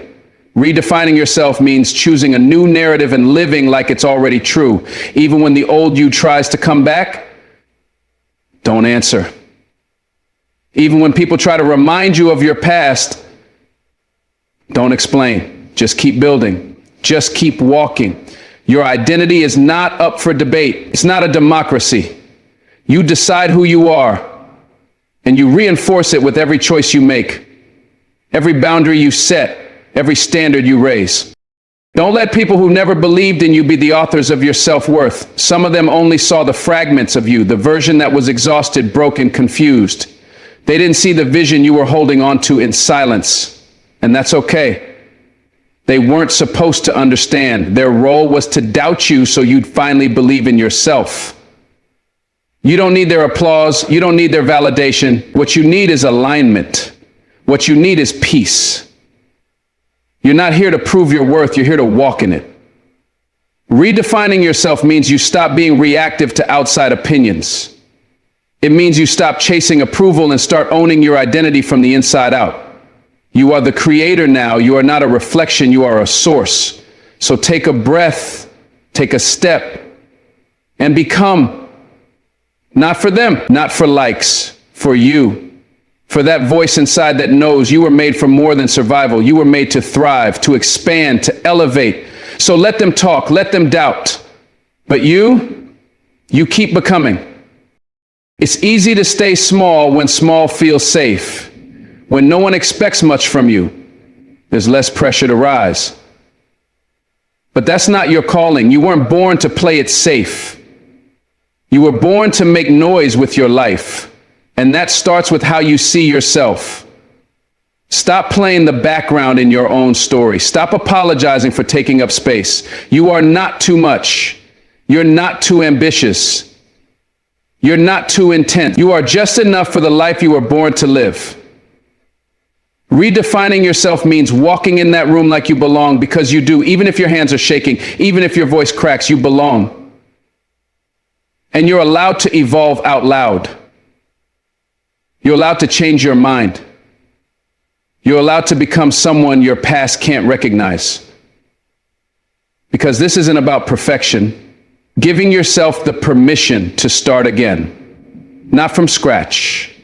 Redefining yourself means choosing a new narrative and living like it's already true. Even when the old you tries to come back, don't answer. Even when people try to remind you of your past, don't explain. Just keep building. Just keep walking. Your identity is not up for debate. It's not a democracy. You decide who you are. And you reinforce it with every choice you make, every boundary you set, every standard you raise. Don't let people who never believed in you be the authors of your self-worth. Some of them only saw the fragments of you, the version that was exhausted, broken, confused. They didn't see the vision you were holding on to in silence. And that's okay. They weren't supposed to understand. Their role was to doubt you so you'd finally believe in yourself. You don't need their applause. You don't need their validation. What you need is alignment. What you need is peace. You're not here to prove your worth. You're here to walk in it. Redefining yourself means you stop being reactive to outside opinions. It means you stop chasing approval and start owning your identity from the inside out. You are the creator now. You are not a reflection. You are a source. So take a breath, take a step, and become, not for them, not for likes, for you, for that voice inside that knows you were made for more than survival. You were made to thrive, to expand, to elevate. So let them talk, let them doubt. But you keep becoming. It's easy to stay small when small feels safe. When no one expects much from you, there's less pressure to rise. But that's not your calling. You weren't born to play it safe. You were born to make noise with your life. And that starts with how you see yourself. Stop playing the background in your own story. Stop apologizing for taking up space. You are not too much. You're not too ambitious. You're not too intense. You are just enough for the life you were born to live. Redefining yourself means walking in that room like you belong, because you do. Even if your hands are shaking, even if your voice cracks, you belong. And you're allowed to evolve out loud. You're allowed to change your mind. You're allowed to become someone your past can't recognize. Because this isn't about perfection. Giving yourself the permission to start again. Not from scratch,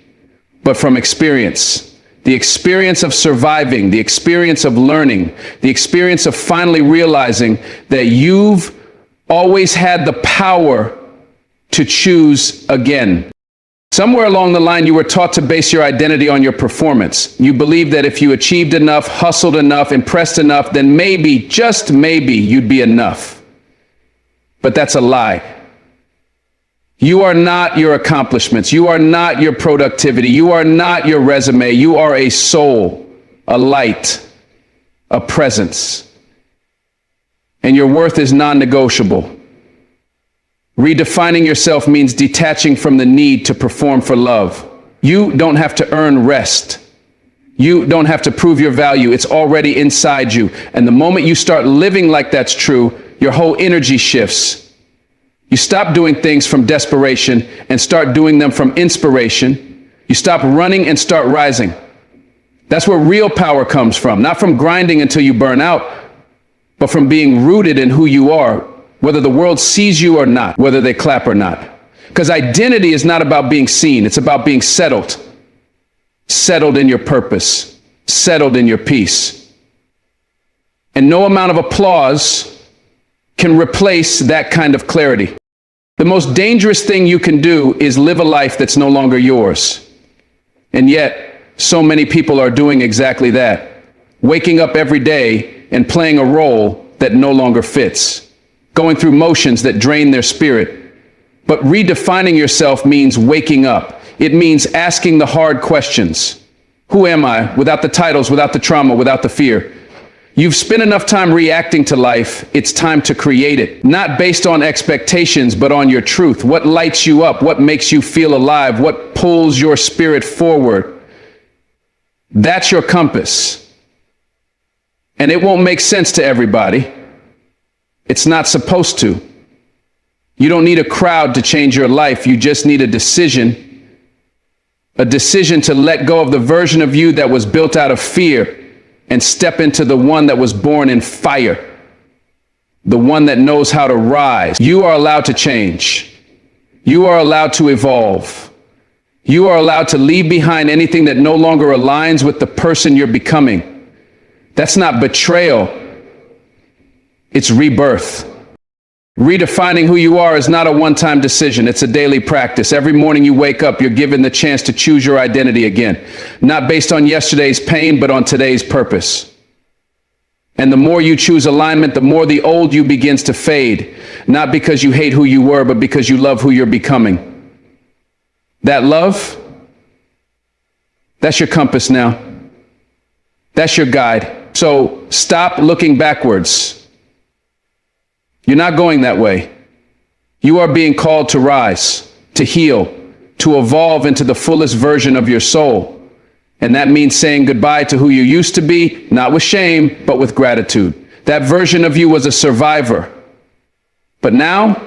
but from experience. The experience of surviving, the experience of learning, the experience of finally realizing that you've always had the power to choose again. Somewhere along the line, you were taught to base your identity on your performance. You believed that if you achieved enough, hustled enough, impressed enough, then maybe, just maybe, you'd be enough. But that's a lie. You are not your accomplishments. You are not your productivity. You are not your resume. You are a soul, a light, a presence. And your worth is non-negotiable. Redefining yourself means detaching from the need to perform for love. You don't have to earn rest. You don't have to prove your value. It's already inside you. And the moment you start living like that's true, your whole energy shifts. You stop doing things from desperation and start doing them from inspiration. You stop running and start rising. That's where real power comes from, not from grinding until you burn out, but from being rooted in who you are, whether the world sees you or not, whether they clap or not. Because identity is not about being seen. It's about being settled. Settled in your purpose, settled in your peace. And no amount of applause can replace that kind of clarity. The most dangerous thing you can do is live a life that's no longer yours. And yet, so many people are doing exactly that. Waking up every day and playing a role that no longer fits. Going through motions that drain their spirit. But redefining yourself means waking up. It means asking the hard questions. Who am I? Without the titles, without the trauma, without the fear. You've spent enough time reacting to life. It's time to create it. Not based on expectations, but on your truth. What lights you up? What makes you feel alive? What pulls your spirit forward? That's your compass. And it won't make sense to everybody. It's not supposed to. You don't need a crowd to change your life. You just need a decision. A decision to let go of the version of you that was built out of fear and step into the one that was born in fire. The one that knows how to rise. You are allowed to change. You are allowed to evolve. You are allowed to leave behind anything that no longer aligns with the person you're becoming. That's not betrayal. It's rebirth. Redefining who you are is not a one-time decision. It's a daily practice. Every morning you wake up, you're given the chance to choose your identity again. Not based on yesterday's pain, but on today's purpose. And the more you choose alignment, the more the old you begins to fade. Not because you hate who you were, but because you love who you're becoming. That love, that's your compass now. That's your guide. So stop looking backwards. You're not going that way. You are being called to rise, to heal, to evolve into the fullest version of your soul. And that means saying goodbye to who you used to be, not with shame, but with gratitude. That version of you was a survivor. But now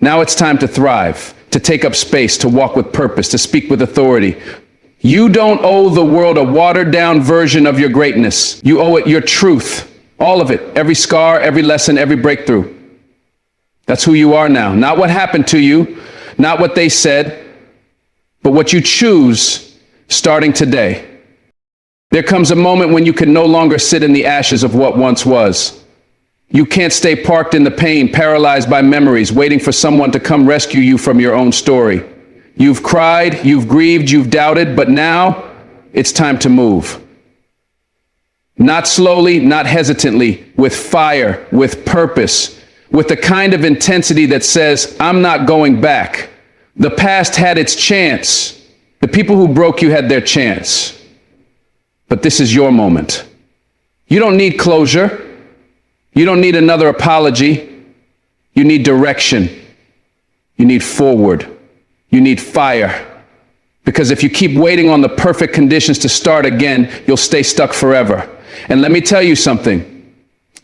it's time to thrive, to take up space, to walk with purpose, to speak with authority. You don't owe the world a watered-down version of your greatness. You owe it your truth, all of it, every scar, every lesson, every breakthrough. That's who you are now. Not what happened to you, not what they said, but what you choose starting today. There comes a moment when you can no longer sit in the ashes of what once was. You can't stay parked in the pain, paralyzed by memories, waiting for someone to come rescue you from your own story. You've cried, you've grieved, you've doubted, but now it's time to move. Not slowly, not hesitantly, with fire, with purpose, with the kind of intensity that says, I'm not going back. The past had its chance. The people who broke you had their chance. But this is your moment. You don't need closure. You don't need another apology. You need direction. You need forward. You need fire. Because if you keep waiting on the perfect conditions to start again, you'll stay stuck forever. And let me tell you something.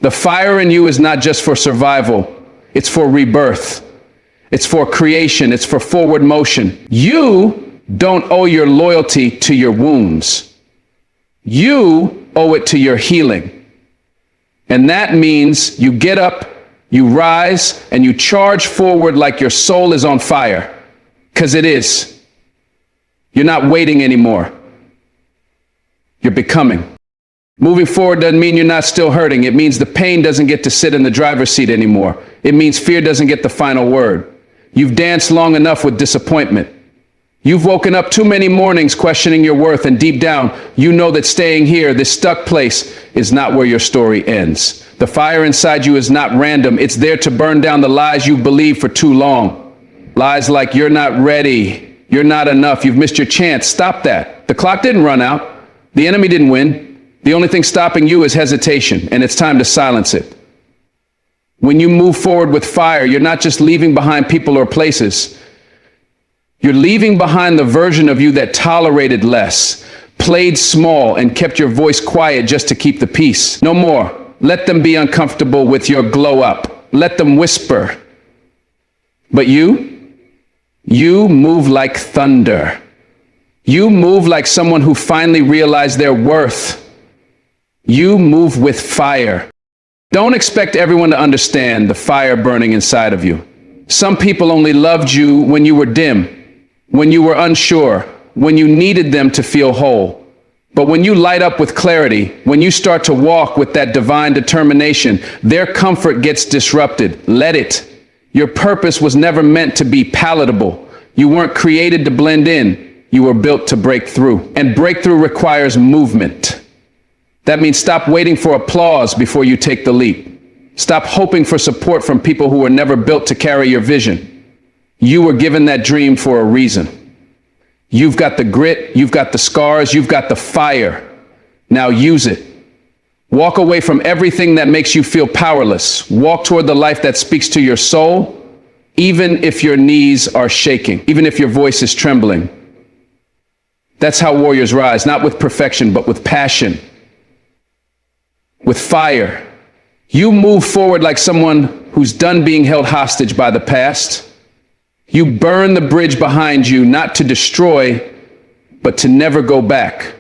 The fire in you is not just for survival. It's for rebirth. It's for creation. It's for forward motion. You don't owe your loyalty to your wounds. You owe it to your healing. And that means you get up, you rise, and you charge forward like your soul is on fire. Because it is. You're not waiting anymore. You're becoming. Moving forward doesn't mean you're not still hurting. It means the pain doesn't get to sit in the driver's seat anymore. It means fear doesn't get the final word. You've danced long enough with disappointment. You've woken up too many mornings questioning your worth, and deep down, you know that staying here, this stuck place, is not where your story ends. The fire inside you is not random. It's there to burn down the lies you've believed for too long. Lies like you're not ready, you're not enough, you've missed your chance. Stop that. The clock didn't run out. The enemy didn't win. The only thing stopping you is hesitation, and it's time to silence it. When you move forward with fire, you're not just leaving behind people or places. You're leaving behind the version of you that tolerated less, played small, and kept your voice quiet just to keep the peace. No more. Let them be uncomfortable with your glow up. Let them whisper. But you move like thunder. You move like someone who finally realized their worth. You move with fire. Don't expect everyone to understand the fire burning inside of you. Some people only loved you when you were dim, when you were unsure, when you needed them to feel whole. But when you light up with clarity, when you start to walk with that divine determination, their comfort gets disrupted. Let it. Your purpose was never meant to be palatable. You weren't created to blend in. You were built to break through. And breakthrough requires movement. That means stop waiting for applause before you take the leap. Stop hoping for support from people who were never built to carry your vision. You were given that dream for a reason. You've got the grit, you've got the scars, you've got the fire. Now use it. Walk away from everything that makes you feel powerless. Walk toward the life that speaks to your soul, even if your knees are shaking, even if your voice is trembling. That's how warriors rise, not with perfection, but with passion. With fire. You move forward like someone who's done being held hostage by the past. You burn the bridge behind you, not to destroy, but to never go back.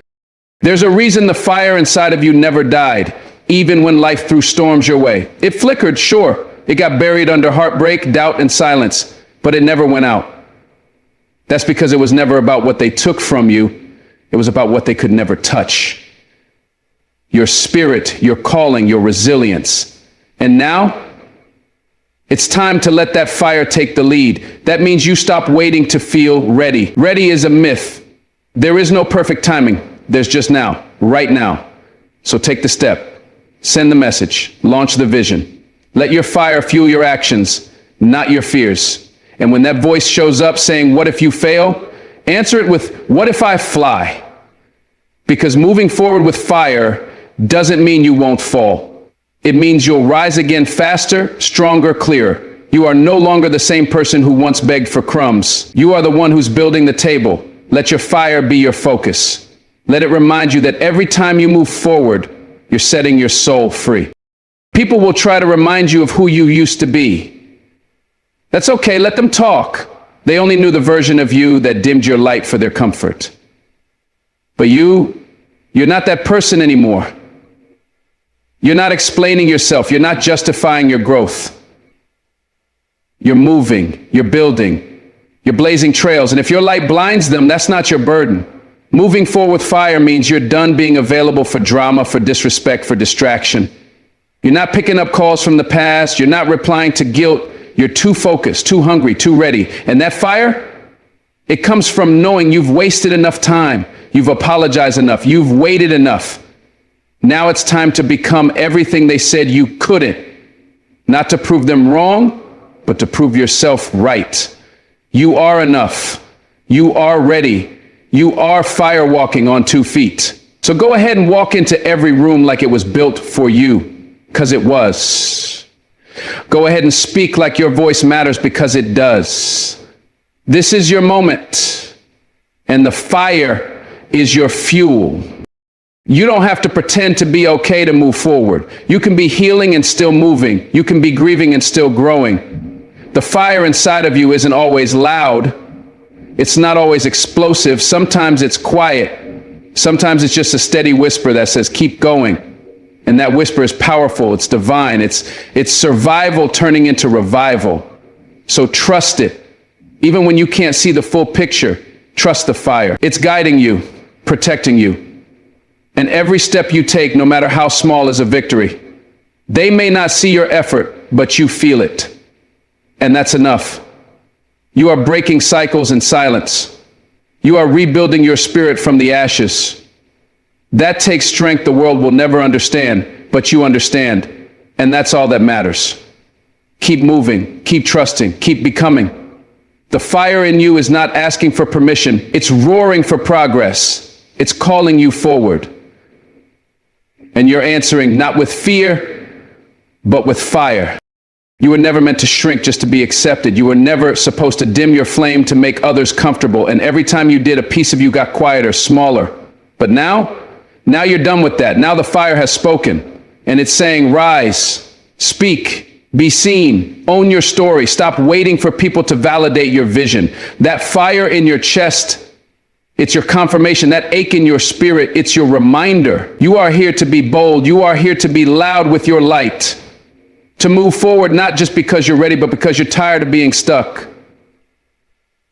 There's a reason the fire inside of you never died, even when life threw storms your way. It flickered, sure. It got buried under heartbreak, doubt, and silence, but it never went out. That's because it was never about what they took from you. It was about what they could never touch. Your spirit, your calling, your resilience. And now, it's time to let that fire take the lead. That means you stop waiting to feel ready. Ready is a myth. There is no perfect timing. There's just now, right now. So take the step. Send the message. Launch the vision. Let your fire fuel your actions, not your fears. And when that voice shows up saying, "What if you fail?" answer it with, "What if I fly?" Because moving forward with fire doesn't mean you won't fall. It means you'll rise again faster, stronger, clearer. You are no longer the same person who once begged for crumbs. You are the one who's building the table. Let your fire be your focus. Let it remind you that every time you move forward, you're setting your soul free. People will try to remind you of who you used to be. That's okay, let them talk. They only knew the version of you that dimmed your light for their comfort. But you're not that person anymore. You're not explaining yourself. You're not justifying your growth. You're moving, you're building, you're blazing trails. And if your light blinds them, that's not your burden. Moving forward with fire means you're done being available for drama, for disrespect, for distraction. You're not picking up calls from the past. You're not replying to guilt. You're too focused, too hungry, too ready. And that fire, it comes from knowing you've wasted enough time. You've apologized enough. You've waited enough. Now it's time to become everything they said you couldn't. Not to prove them wrong, but to prove yourself right. You are enough. You are ready. You are fire walking on 2 feet. So go ahead and walk into every room like it was built for you, because it was. Go ahead and speak like your voice matters, because it does. This is your moment, and the fire is your fuel. You don't have to pretend to be okay to move forward. You can be healing and still moving. You can be grieving and still growing. The fire inside of you isn't always loud. It's not always explosive. Sometimes it's quiet. Sometimes it's just a steady whisper that says, keep going. And that whisper is powerful. It's divine. It's survival turning into revival. So trust it. Even when you can't see the full picture, trust the fire. It's guiding you, protecting you. And every step you take, no matter how small, is a victory. They may not see your effort, but you feel it. And that's enough. You are breaking cycles in silence. You are rebuilding your spirit from the ashes. That takes strength the world will never understand, but you understand. And that's all that matters. Keep moving, keep trusting, keep becoming. The fire in you is not asking for permission. It's roaring for progress. It's calling you forward. And you're answering not with fear, but with fire. You were never meant to shrink just to be accepted. You were never supposed to dim your flame to make others comfortable. And every time you did, a piece of you got quieter, smaller. But now you're done with that. Now the fire has spoken. And it's saying, rise, speak, be seen, own your story. Stop waiting for people to validate your vision. That fire in your chest, it's your confirmation. That ache in your spirit, it's your reminder. You are here to be bold. You are here to be loud with your light. To move forward, not just because you're ready, but because you're tired of being stuck.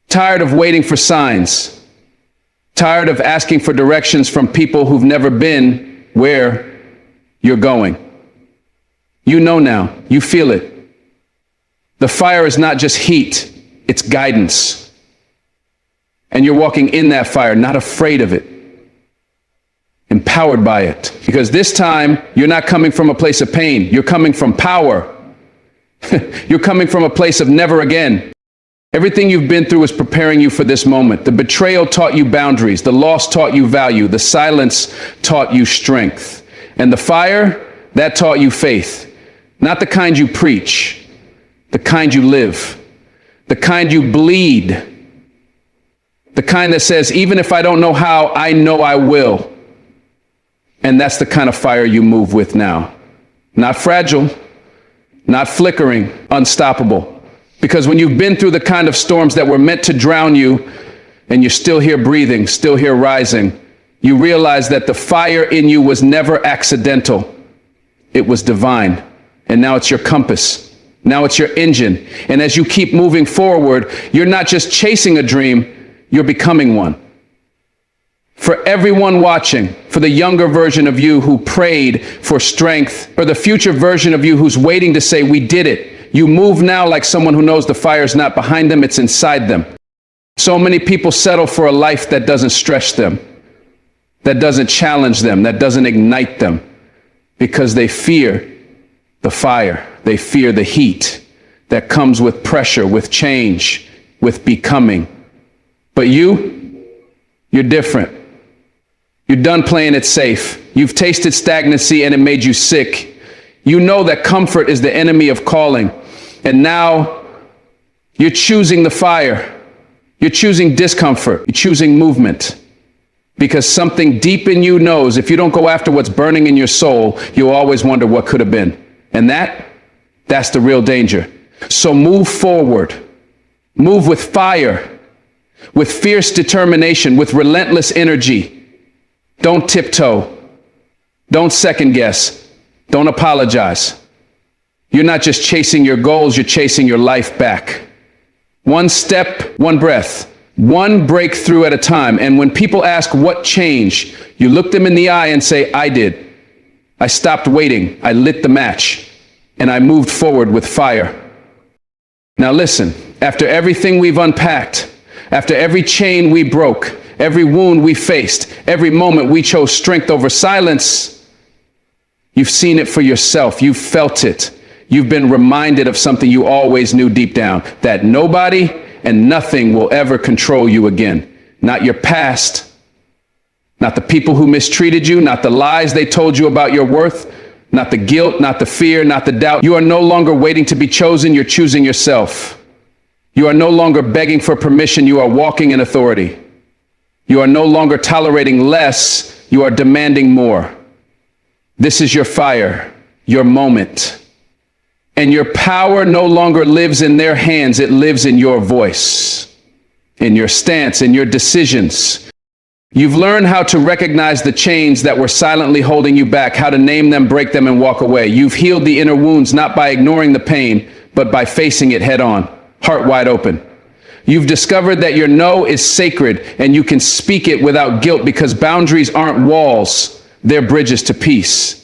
Tired of waiting for signs. Tired of asking for directions from people who've never been where you're going. You know now. You feel it. The fire is not just heat, it's guidance. And you're walking in that fire, not afraid of it. Empowered by it. Because this time, you're not coming from a place of pain. You're coming from power. You're coming from a place of never again. Everything you've been through is preparing you for this moment. The betrayal taught you boundaries. The loss taught you value. The silence taught you strength. And the fire, that taught you faith. Not the kind you preach, the kind you live, the kind you bleed, the kind that says, even if I don't know how, I know I will. And that's the kind of fire you move with now. Not fragile, not flickering, unstoppable. Because when you've been through the kind of storms that were meant to drown you, and you're still here breathing, still here rising, you realize that the fire in you was never accidental. It was divine. And now it's your compass. Now it's your engine. And as you keep moving forward, you're not just chasing a dream, you're becoming one. For everyone watching, for the younger version of you who prayed for strength, for the future version of you who's waiting to say, we did it. You move now like someone who knows the fire's not behind them, it's inside them. So many people settle for a life that doesn't stretch them, that doesn't challenge them, that doesn't ignite them, because they fear the fire. They fear the heat that comes with pressure, with change, with becoming. But you're different. You're done playing it safe. You've tasted stagnancy and it made you sick. You know that comfort is the enemy of calling. And now you're choosing the fire. You're choosing discomfort. You're choosing movement. Because something deep in you knows if you don't go after what's burning in your soul, you'll always wonder what could have been. And that's the real danger. So move forward. Move with fire, with fierce determination, with relentless energy. Don't tiptoe. Don't second guess. Don't apologize. You're not just chasing your goals, you're chasing your life back. One step, one breath, one breakthrough at a time. And when people ask what changed, you look them in the eye and say, I did. I stopped waiting. I lit the match and I moved forward with fire. Now listen, after everything we've unpacked, after every chain we broke, every wound we faced, every moment we chose strength over silence, you've seen it for yourself. You've felt it. You've been reminded of something you always knew deep down, that nobody and nothing will ever control you again. Not your past, not the people who mistreated you, not the lies they told you about your worth, not the guilt, not the fear, not the doubt. You are no longer waiting to be chosen, you're choosing yourself. You are no longer begging for permission, you are walking in authority. You are no longer tolerating less, you are demanding more. This is your fire, your moment. And your power no longer lives in their hands, it lives in your voice, in your stance, in your decisions. You've learned how to recognize the chains that were silently holding you back, how to name them, break them, and walk away. You've healed the inner wounds, not by ignoring the pain, but by facing it head on, heart wide open. You've discovered that your no is sacred, and you can speak it without guilt because boundaries aren't walls, they're bridges to peace.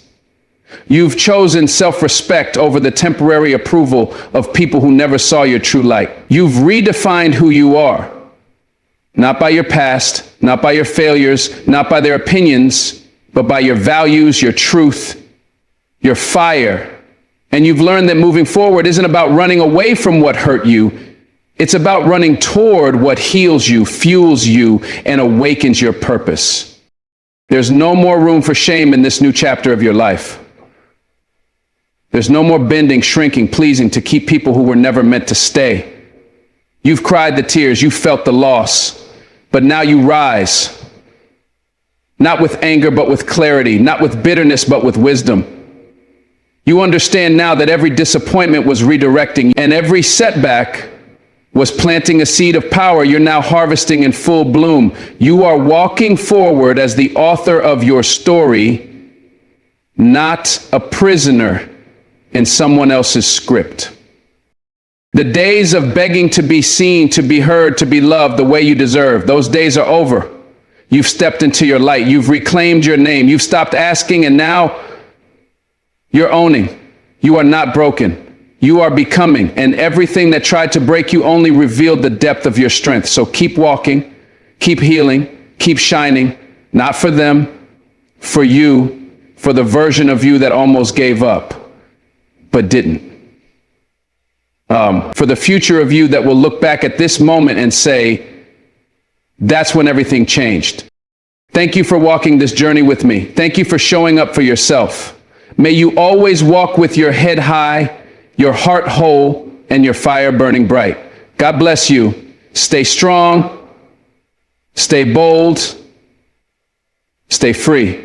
You've chosen self-respect over the temporary approval of people who never saw your true light. You've redefined who you are, not by your past, not by your failures, not by their opinions, but by your values, your truth, your fire. And you've learned that moving forward isn't about running away from what hurt you. It's about running toward what heals you, fuels you, and awakens your purpose. There's no more room for shame in this new chapter of your life. There's no more bending, shrinking, pleasing to keep people who were never meant to stay. You've cried the tears, you felt the loss, but now you rise. Not with anger, but with clarity, not with bitterness, but with wisdom. You understand now that every disappointment was redirecting and every setback was planting a seed of power you're now harvesting in full bloom. You are walking forward as the author of your story, not a prisoner in someone else's script. The days of begging to be seen, to be heard, to be loved the way you deserve, those days are over. You've stepped into your light. You've reclaimed your name. You've stopped asking, and now you're owning. You are not broken. You are becoming, and everything that tried to break you only revealed the depth of your strength. So keep walking, keep healing, keep shining, not for them, for you, for the version of you that almost gave up, but didn't. For the future of you that will look back at this moment and say, that's when everything changed. Thank you for walking this journey with me. Thank you for showing up for yourself. May you always walk with your head high, your heart whole, and your fire burning bright. God bless you. Stay strong, stay bold, stay free.